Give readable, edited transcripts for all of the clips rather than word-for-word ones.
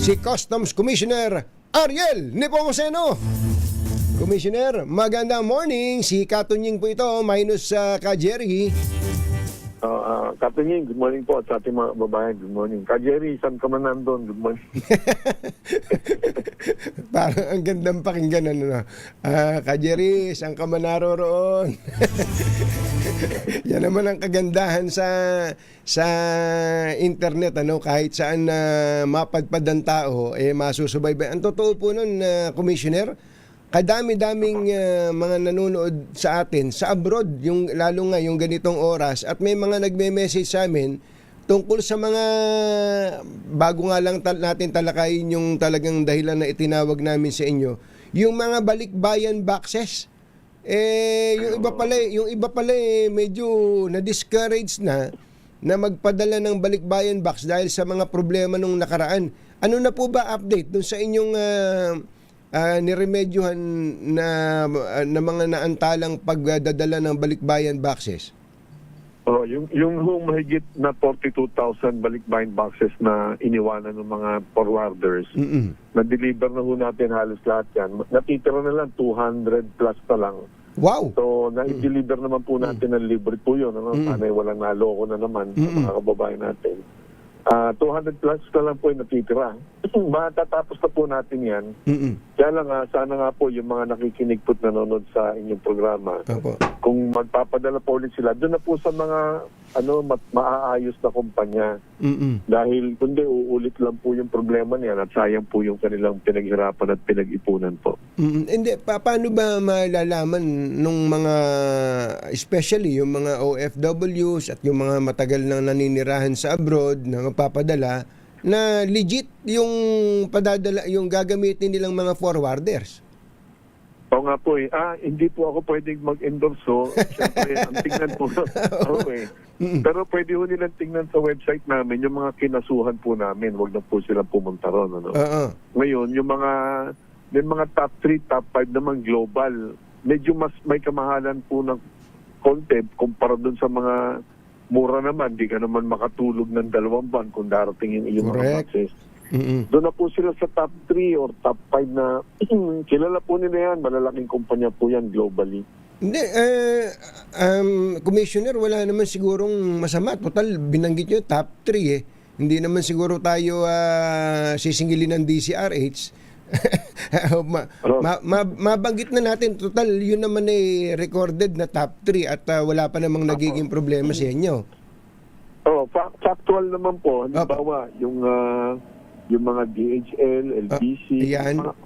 si Customs Commissioner Ariel Nepomuceno. Commissioner, magandang morning. Si Katunying po ito, minus Ka Jerry. Captain Ying, good morning po sa ating mga babayan. Good morning. Ka Jerry, saan ka man nandun? Good morning. Parang ang gandang pakinggan. Ano? Ka Jerry, saan ka man naroroon? Yan naman ang kagandahan sa internet. Kahit saan mapadpad ang tao, masusubaybay. Ang totoo po nun, Commissioner, kadami-daming mga nanonood sa atin sa abroad, lalo nga yung ganitong oras, at may mga nagme-message sa amin tungkol sa mga bago nga lang natin talakayin yung talagang dahilan na itinawag namin sa inyo, yung mga balikbayan boxes. Yung iba pala medyo na-discourage na magpadala ng balikbayan box dahil sa mga problema nung nakaraan. Ano na po ba update dun sa inyong niremedyohan na mga naantalang pagdadala ng balikbayan boxes? Yung mahigit na 42,000 balikbayan boxes na iniwanan ng mga forwarders, na-deliver na ho natin halos lahat yan. Natitira na lang 200 plus pa lang. Wow! So, na-deliver naman po natin ng libre po yun. Sana'y walang naloko na naman sa mga kababayan natin. 200 plus ka lang po yung natitira. Matatapos na po natin yan. Kaya lang sana nga po yung mga nakikinig po at nanonood sa inyong programa, kung magpapadala po ulit sila, doon na po sa mga maaayos na kumpanya. Dahil kundi uulit lang po yung problema niyan at sayang po yung kanilang pinaghirapan at pinag-ipunan po. Hindi, paano ba malalaman nung mga, especially yung mga OFWs at yung mga matagal nang naninirahan sa abroad na magpapadala, na legit yung padadala, yung gagamitin nilang mga forwarders? Oo nga po hindi po ako pwedeng mag-endorse. Siyempre, ang tingnan po. Pero pwede ho nilang tingnan sa website namin yung mga kinasuhan po namin. Huwag na po silang pumunta ron. Ngayon, may mga top 3, top 5 naman global. Medyo mas may kamahalan po ng content kumpara dun sa mga mura naman. Di ka naman makatulog ng 2 buwan kung darating yung iyong mga boxes. Doon na po sila sa top 3 or top 5 na kilala po nila yan. Malalaking kumpanya po yan globally. Hindi, Commissioner, wala naman sigurong masama. Total, binanggit nyo top 3 Hindi naman siguro tayo sisingilin ng DCRH. Mabanggit na natin, total, yun naman recorded na top 3 at wala pa namang nagiging problema sa inyo. Factual naman po. Halimbawa, yung mga DHL, LBC,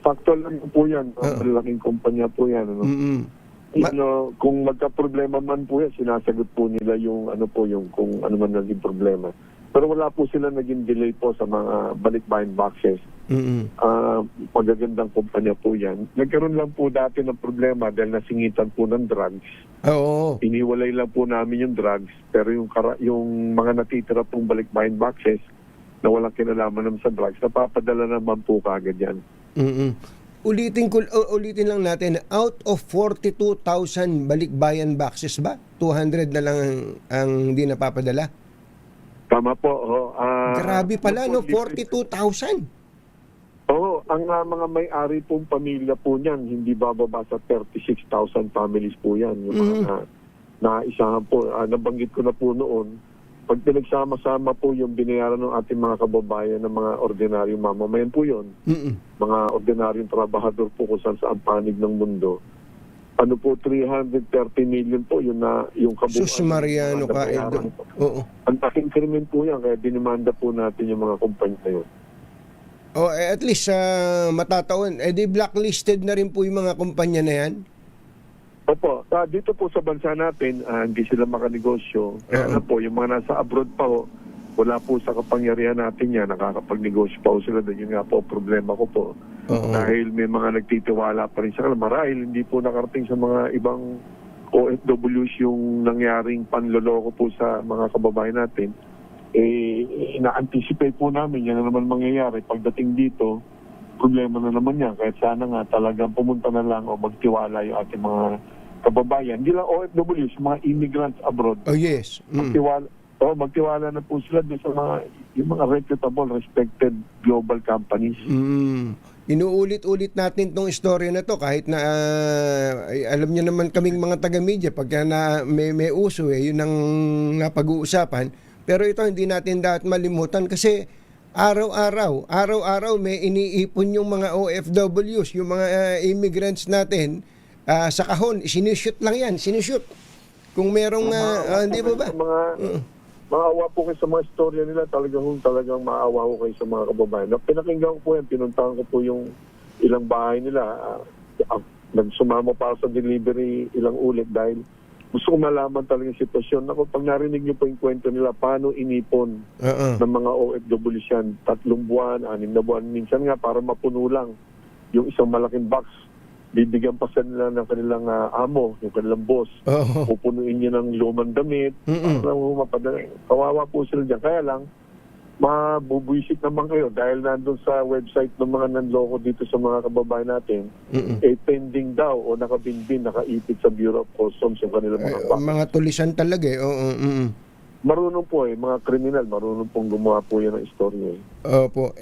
factual lang po yan. Malaking kumpanya po yan. Kung magka-problema man po yan, sinasagot po nila yung kung ano man naging problema. Pero wala po sila naging delay po sa mga balikbayan boxes. Magagandang kumpanya po yan. Nagkaroon lang po dati ng problema dahil nasingitan po ng drugs. Iniwalay lang po namin yung drugs, pero yung mga natitira pong balikbayan boxes na walang kinalaman naman sa drugs, napapadala naman po kagad yan. Ulitin lang natin, out of 42,000 balikbayan boxes ba? 200 na lang ang hindi napapadala? Tama po. Grabe pala, 42,000. Ang mga may-ari pong pamilya po niyan, hindi bababa sa 36,000 families po yan. Yung mga naisahan po. Nabanggit ko na po noon, pag pinagsama-sama po yung binayaran ng ating mga kababayan ng mga ordinaryong mamamayan po yun, mga ordinaryong trabahador po kung saan sa panig ng mundo, 330 million po yun na yung kabuuan. Sus Mariano ka. Ang taking krimen po yan, kaya dinimanda po natin yung mga kumpanya na yun. At least matataon, di blacklisted na rin po yung mga kumpanya na yan? Opo, dito po sa bansa natin, hindi sila makanegosyo. Kaya na po, yung mga nasa abroad pa wala po sa kapangyarihan natin yan, nakakapagnegosyo pa sila. Yun nga po, problema ko po. Dahil may mga nagtitiwala pa rin sa kanila. Marahil hindi po nakarating sa mga ibang OFWs yung nangyaring panloloko po sa mga kababayan natin. Ina-anticipate po namin yan na naman mangyayari. Pagdating dito, problema na naman yan. Kaya sana nga talagang pumunta na lang o magtiwala yung ating mga kababayan. Hindi lang OFWs, mga immigrants abroad. Yes. Magtiwala na po sila doon sa mga yung mga reputable, respected global companies. Inuulit-ulit natin tong istorya na to kahit na ay, alam niyo naman kaming mga taga-media pagka na may uso yun ang napag-uusapan. Pero ito hindi natin dapat malimutan kasi araw-araw may iniipon yung mga OFWs, yung mga immigrants natin sa kahon. Sinushoot lang yan, sinushoot. Kung merong, hindi ba ba? Maawa po kayo sa mga istorya nila, talagang maawa ko kayo sa mga kababayan. Pinakinggan ko po yan, pinuntahan ko po yung ilang bahay nila. Nagsumama pa sa delivery ilang ulit dahil gusto ko malaman talaga yung sitwasyon. Ako, pag narinig niyo po yung kwento nila, paano inipon ng mga OFWs yan, 3 buwan, 6 na buwan, minsan nga para mapuno lang yung isang malaking box. Bibigyan pa sa nila ng kanilang amo, yung kanilang boss. Pupunuin niya ng lumang damit. Kawawa po sila dyan. Kaya lang, mabubuisit naman kayo dahil nandun sa website ng mga nanloko dito sa mga kababayan natin, pending daw o nakabinbin, nakaipit sa Bureau of Customs yung kanilang mga mga tulisan talaga Marunong po mga kriminal, marunong pong gumawa po yan ng istorya. Opo.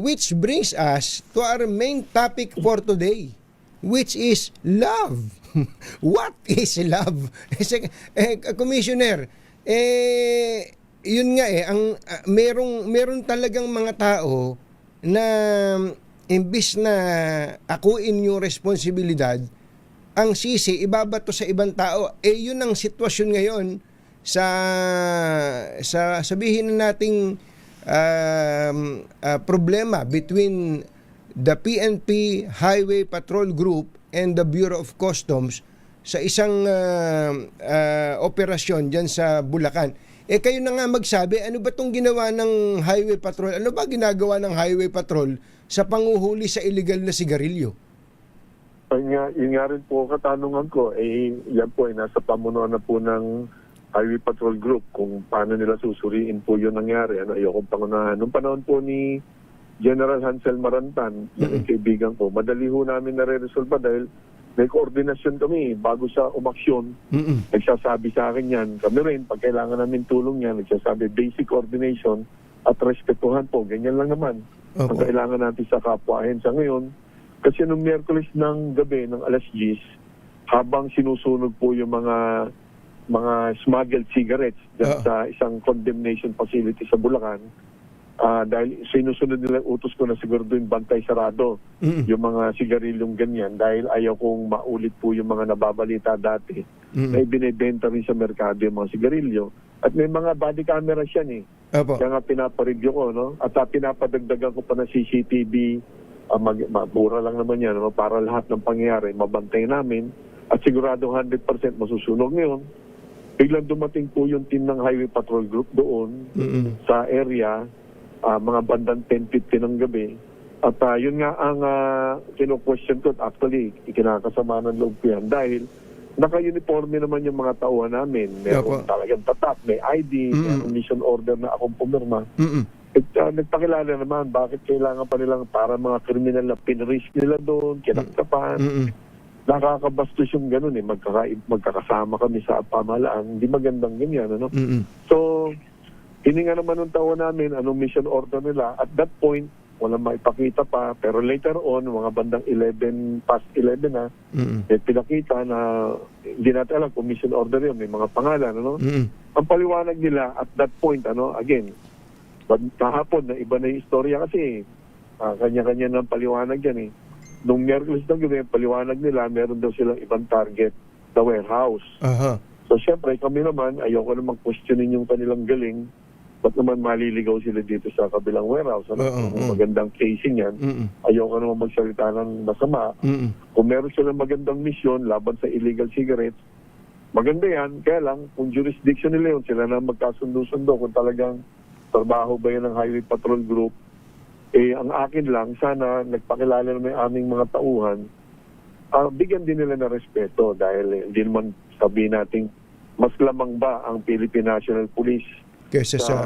Which brings us to our main topic for today, which is love. What is love? Commissioner, yun nga ang meron talagang mga tao na imbis na akuin yung responsibilidad, ang sisi ibabato sa ibang tao. Yun ang sitwasyon ngayon sa sabihin na nating problema between the PNP Highway Patrol Group and the Bureau of Customs sa isang operasyon dyan sa Bulacan. Kayo na nga magsabi, ano ba itong ginawa ng Highway Patrol? Ano ba ginagawa ng Highway Patrol sa panguhuli sa illegal na sigarilyo? Yun nga rin po katanungan ko, yan po nasa pamunuan na po ng Highway Patrol Group kung paano nila susuriin po yun nangyari. Ayokong pangunahan. Nung panahon po ni General Hansel Marantan, yung kaibigan ko, madali ho namin nare-resolve dahil may koordinasyon kami bago siya umaksyon. Nagsasabi sa akin yan. Kami rin, pag kailangan namin tulong yan, nagsasabi basic coordination at respetuhan po. Ganyan lang naman. Ang kailangan natin sa kapwa sa ngayon. Kasi nung Miyerkules ng gabi, ng alas 10, habang sinusunog po yung mga smuggled cigarettes sa isang condemnation facility sa Bulacan, dahil sinusunod nila utos ko na siguro doon bantay sarado yung mga sigarilyong ganyan dahil ayaw kong maulit po yung mga nababalita dati na ibinebenta rin sa merkado yung mga sigarilyo. At may mga body cameras yan Kaya nga pinapareview ko, no? At pinapadagdagan ko pa ng CCTV, mura lang naman yan, para lahat ng pangyayari mabantay namin at sigurado 100% masusunog ngayon. Biglang dumating po yung team ng Highway Patrol Group doon sa area, mga bandang 10:50 ng gabi. At yun nga ang kino-question ko. Actually, ikinakasama ng loob ko yan dahil naka-uniforme naman yung mga tauhan namin. Meron talagang tatak, may ID, may mission order na akong pumirma. Nagpakilala naman bakit kailangan pa nilang para mga kriminal na pinrisk nila doon, kinaktapan. Nakakabastos yung ganun magkakasama kami sa pamahalaan. Hindi magandang ganyan, So, hininga naman ng tao namin anong mission order nila. At that point, walang maipakita pa. Pero later on, mga bandang 11, past 11 na, may pinakita na hindi natin alam kung mission order yun. May mga pangalan, Ang paliwanag nila at that point, again, kahapon na iba na yung istorya kasi kanya-kanya ng paliwanag yan Nung Miyerkules ng gabi, paliwanag nila, meron daw silang ibang target, the warehouse. So, syempre, kami naman, ayoko naman questionin yung kanilang galing. Ba't naman maliligaw sila dito sa kabilang warehouse? Magandang casing yan. Ayoko naman magsalita ng masama. Kung meron silang magandang misyon laban sa illegal cigarettes, maganda yan. Kaya lang, kung jurisdiction nila yun, sila na magkasundo-sundo kung talagang trabaho ba yan ng Highway Patrol Group. Ang akin lang, sana nagpakilala naman yung aming mga tauhan, bigyan din nila ng respeto dahil hindi naman sabihin natin mas lamang ba ang Philippine National Police kaysa sa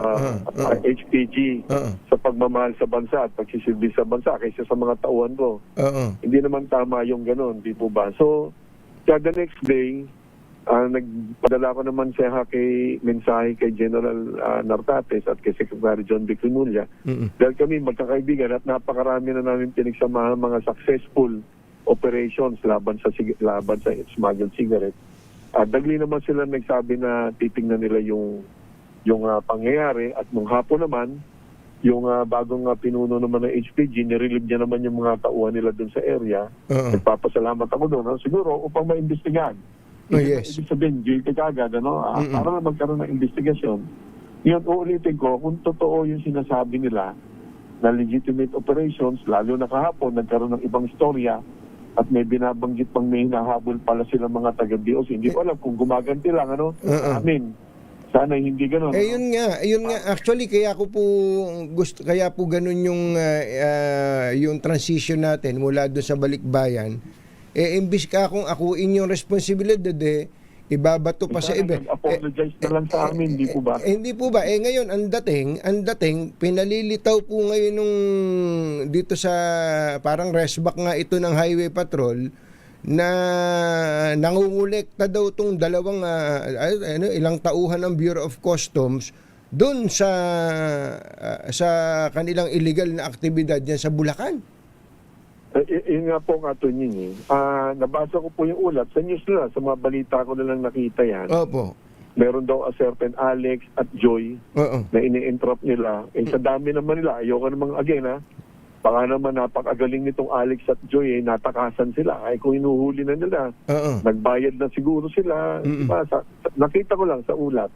HPG sa pagmamahal sa bansa at pagsisilbi sa bansa kaysa sa mga tauhan ko. Hindi naman tama yung ganun, di po ba? So, the next day, Nagpadala ko naman siya mensahe kay General Nartates at kay Secretary John Vic Rimulya. Dahil kami magkakaibigan at napakarami na namin pinagsamahan mga successful operations laban sa smuggled cigarette. Dagli naman sila nagsabi na titingnan nila yung pangyayari at nung hapon naman, yung bagong pinuno naman ng HPG, nirelieve niya naman yung mga tauhan nila dun sa area. Nagpapasalamat ako doon. Siguro upang maimbestigahan. Yes. Ibig sabihin, guilty kagad, para na magkaroon ng investigasyon. Ngayon, uulitin ko, kung totoo yung sinasabi nila na legitimate operations, lalo na kahapon, nagkaroon ng ibang istorya at may binabanggit pang may hinahabol pala sila mga taga-DOC. Hindi ko alam kung gumaganti lang, amin. Sana hindi gano'n. Yun nga. Actually, kaya po ganun yung transition natin mula doon sa balikbayan. Imbis ka kung akuin yung responsibilidad, ibabato pa sa iba. Apologize na lang sa amin, hindi po ba? Hindi po ba? Ngayon, ang dating, pinalilitaw po ngayon dito sa, parang resback nga ito ng Highway Patrol, na nangungulekta daw itong dalawang, ilang tauhan ng Bureau of Customs, doon sa kanilang illegal na aktibidad yan sa Bulacan. Yun nga po nga ito nabasa ko po yung ulat sa news nila, sa mga balita ko na lang nakita yan. Opo. Meron daw a certain Alex at Joy na ini-interrupt nila. Sa dami naman nila, ayoko namang baka naman napakagaling nitong Alex at Joy, natakasan sila. Ay kung inuhuli na nila, nagbayad na siguro sila. Diba? Nakita ko lang sa ulat.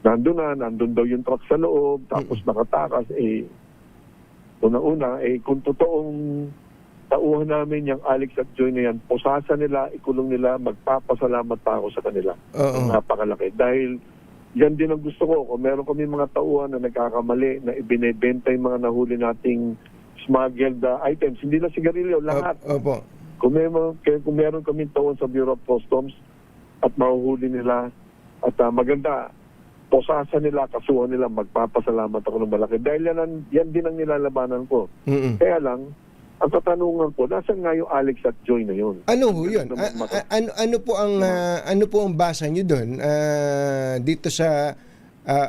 Nandun daw yung truck sa loob, tapos nakatakas. Una-una, kung totoong tauhan namin yung Alex at Joy na yan, pusasa nila, ikulong nila, magpapasalamat pa ako sa kanila. Napakalaki. Dahil yan din ang gusto ko. Kung meron kami mga tauhan na nagkakamali, na ibinebenta yung mga nahuli nating smuggled items, hindi na sigarilyo, lahat. Kung meron kami tauhan sa Bureau of Customs at mahuhuli nila, at maganda, pusasa nila, kasuhan nila, magpapasalamat ako ng malaki. Dahil yan din ang nilalabanan ko. Kaya lang, ang katanungan ko, nasaan nga yung Alex at Joy na yun? Ano yun? Ano po ang basa niyo doon dito sa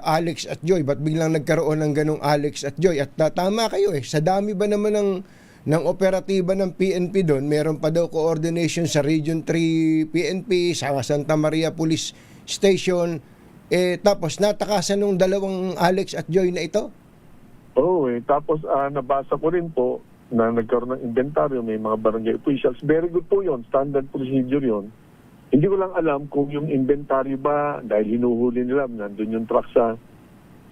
Alex at Joy? Ba't biglang nagkaroon ng ganong Alex at Joy? At tama kayo sa dami ba naman ng operatiba ng PNP doon, meron pa daw coordination sa Region 3 PNP, sa Santa Maria Police Station, tapos natakasan ng dalawang Alex at Joy na ito? Tapos nabasa ko rin po na nagkaroon ng inventaryo, may mga barangay officials. Very good po yun, standard procedure yun. Hindi ko lang alam kung yung inventaryo ba, dahil hinuhuli nila, nandun yung truck sa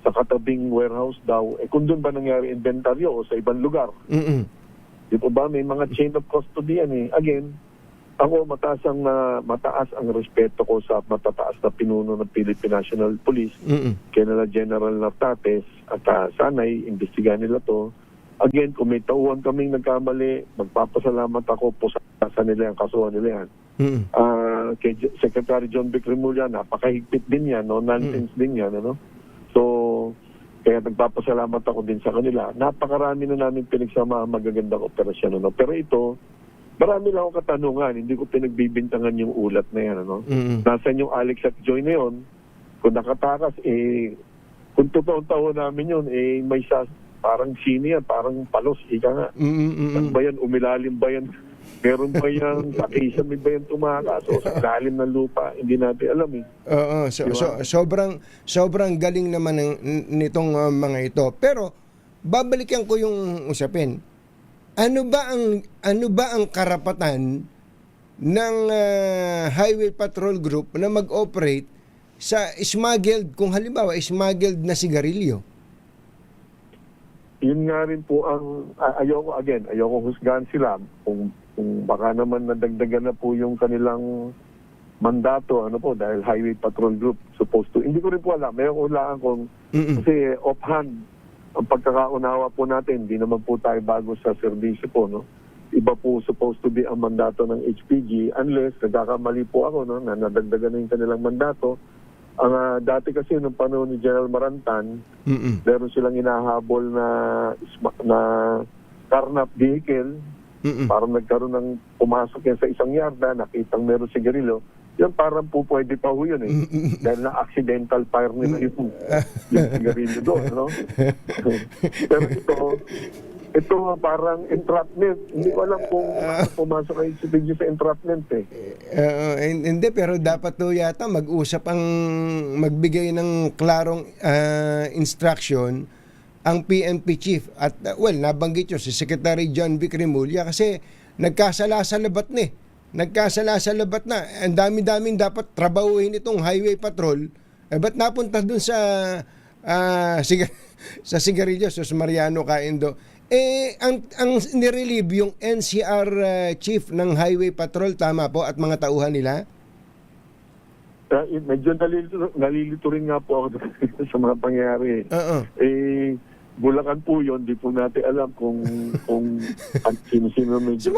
katabing warehouse daw, kung doon ba nangyari inventaryo o sa ibang lugar. Di po ba, may mga chain of custody yan Again, ako mataas ang respeto ko sa matataas na pinuno ng Philippine National Police, kay nila General Nartates, at sana'y imbestigahan nila to. Again, kung may tauhan kaming nagkamali, magpapasalamat ako po sa nila yan, kasuhan nila yan. Kay Secretary John Vic Rimulya, napakahigpit din yan, nonsense din yan. So, kaya nagpapasalamat ako din sa kanila. Napakarami na namin pinagsama magagandang operasyon. Pero ito, marami lang akong katanungan, hindi ko pinagbibintangan yung ulat na yan. Nasaan yung Alex at Joy na yun? Kung nakatakas, kung totoong tao namin yun, may parang sino yan, parang palos, ika nga. Ano ba yan, umilalim ba yan? Meron ba yan, sa may ba yan tumakas? O sa lalim ng lupa, hindi natin alam sobrang galing naman nitong mga ito. Pero, babalikan ko yung usapin. Ano ba ang karapatan ng Highway Patrol Group na mag-operate sa smuggled, kung halimbawa smuggled na sigarilyo? Yun nga rin po ang ayoko husgahan sila kung baka naman nadagdagan na po yung kanilang mandato dahil Highway Patrol Group supposed to. Hindi ko rin po alam, may ulaan kung kasi offhand ang pagkakaunawa po natin, hindi naman po tayo bago sa serbisyo po, Iba po supposed to be ang mandato ng HPG unless nagkakamali po ako na nadagdagan na yung kanilang mandato. Ang dati kasi nung panahon ni General Marantan, meron silang inahabol na carnap vehicle. Parang nagkaroon ng pumasok yan sa isang yarda, nakitang meron sigarilyo. yan parang po pwede pa ho yun eh. Dahil na accidental fire nila yung sigarilyo doon, no? Pero ito parang entrapment. Hindi ko alam kung pumasok kayo sa video sa entrapment eh. Hindi, pero dapat to yata mag-usap ang magbigay ng klarong instruction ang PNP chief at nabanggit yun si Secretary John Vic Remulla kasi nagkasala-salabat na eh. Nagkasala-salabat na. Ang dami-daming dapat trabahuhin itong highway patrol. Ba't napunta dun sa sa sigarilyo, Sus Mariano Caindo? Ang nirelieve yung NCR chief ng highway patrol, tama po, at mga tauhan nila? Medyo nalilito rin nga po ako sa mga pangyayari. Bulacan po yun, di po natin alam kung sino-sino medyo.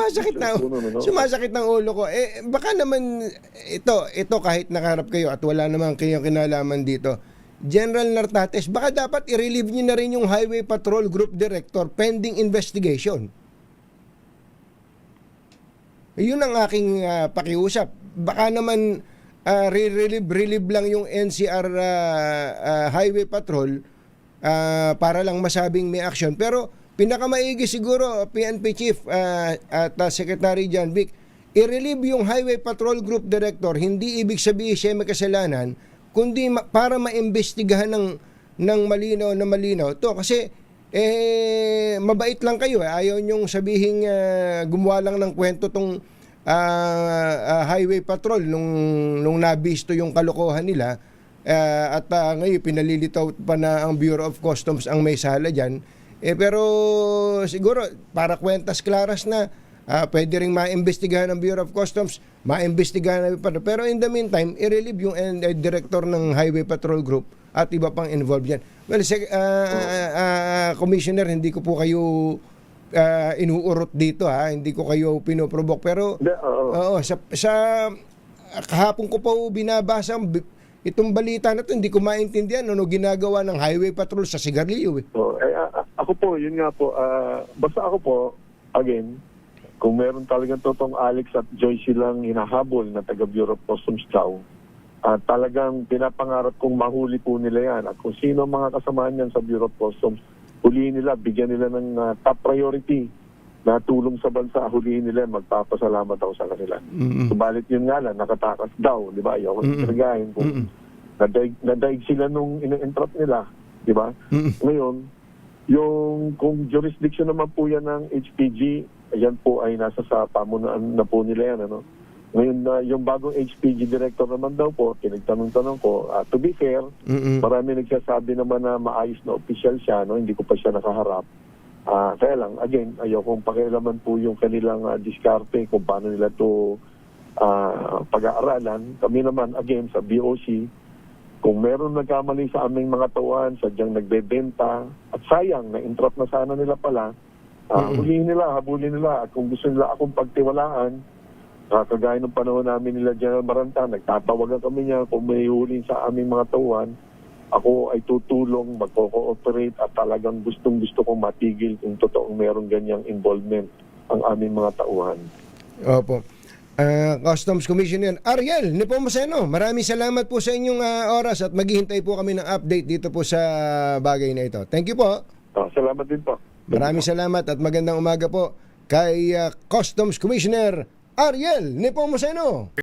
Sumasakit ng ulo ko. Baka naman ito kahit nakaharap kayo at wala naman kayong kinalaman dito. General Nartates, baka dapat i-relieve niyo na rin yung Highway Patrol Group Director pending investigation. Yun ang aking pakiusap. Baka naman relieve lang yung NCR Highway Patrol para lang masabing may action. Pero pinakamaigi siguro, PNP Chief at Secretary John Vic, i-relieve yung Highway Patrol Group Director, hindi ibig sabihin siya may kasalanan, kundi para maimbestigahan ng malinaw na malinaw to. Kasi mabait lang kayo. Ayaw nyong sabihin gumawa lang ng kwento tong Highway Patrol nung nabisto yung kalokohan nila. At ngayon pinalilitaw pa na ang Bureau of Customs ang may sala dyan. Pero siguro para kwentas klaras na pwede rin maimbestigahan ng Bureau of Customs, maimbestigahan na pero in the meantime, i-relieve yung director ng Highway Patrol Group at iba pang involved yan. Well, Commissioner, hindi ko po kayo inuurot dito, hindi ko kayo pinoprovoke, pero sa kahapon ko po binabasa itong balita na to, hindi ko maintindihan ano ginagawa ng Highway Patrol sa sigarilyo. Ako po, yun nga po, basta ako po, again, kung meron talagang totoong Alex at Joy silang hinahabol na taga Bureau of Customs daw, talagang pinapangarap kong mahuli po nila yan. At kung sino ang mga kasamaan yan sa Bureau of Customs, huliin nila, bigyan nila ng top priority na tulong sa bansa, huliin nila, magpapasalamat ako sa kanila. Subalit yun nga lang, nakatakas daw, di ba? Ayaw ko nagagahin kung nadaig sila nung ina-entrap nila, di ba? Ngayon, kung jurisdiction naman po yan ng HPG, ayan po ay nasa sa pamunaan na po nila yan. Ano? Ngayon, yung bagong HPG director naman daw po, pinagtanong-tanong ko, to be fair, marami nagsasabi naman na maayos na official siya, no? Hindi ko pa siya nakaharap. Kaya lang, again, ayaw kong pakialaman po yung kanilang diskarte kung paano nila to pag-aaralan. Kami naman, again, sa BOC, kung meron nagkamali sa aming mga tauhan, sadyang nagbebenta, at sayang, na-entrap na sana nila pala, hulihin nila, habulin nila. At kung gusto nila akong pagtiwalaan, kagaya ng panahon namin nila General Maranta, nagtatawagan kami niya kung may hulin sa aming mga tauhan, ako ay tutulong, magko-cooperate at talagang gustong-gusto kong matigil kung totoong meron ganyang involvement ang aming mga tauhan. Opo. Customs Commissioner Ariel Nepomuceno, maraming salamat po sa inyong oras at maghihintay po kami ng update dito po sa bagay na ito. Thank you po. Salamat din po. Maraming salamat at magandang umaga po kay Customs Commissioner Ariel Nepomuceno.